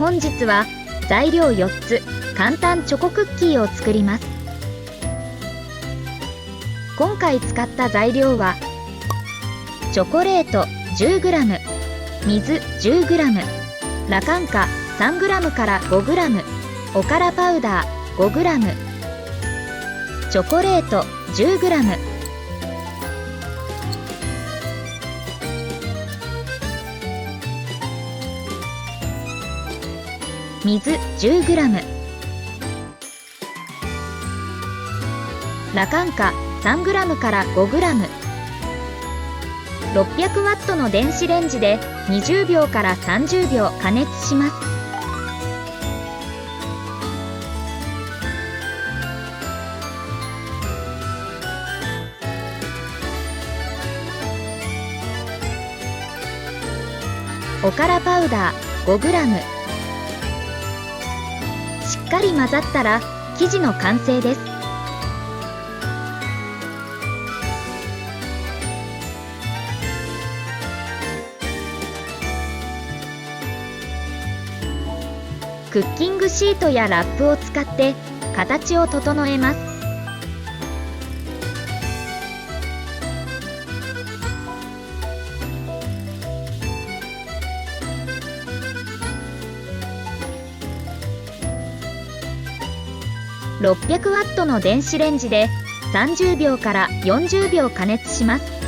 本日は材料4つ、簡単チョコクッキーを作ります。今回使った材料は、チョコレート 10g、水 10g、ラカンカ 3g から 5g、おからパウダー 5g、チョコレート 10g、水 10g、ラカンカ 3g から 5g、600W の電子レンジで20秒から30秒加熱します。おからパウダー 5g。しっかり混ざったら生地の完成です。クッキングシートやラップを使って形を整えます。600W の電子レンジで30秒から40秒加熱します。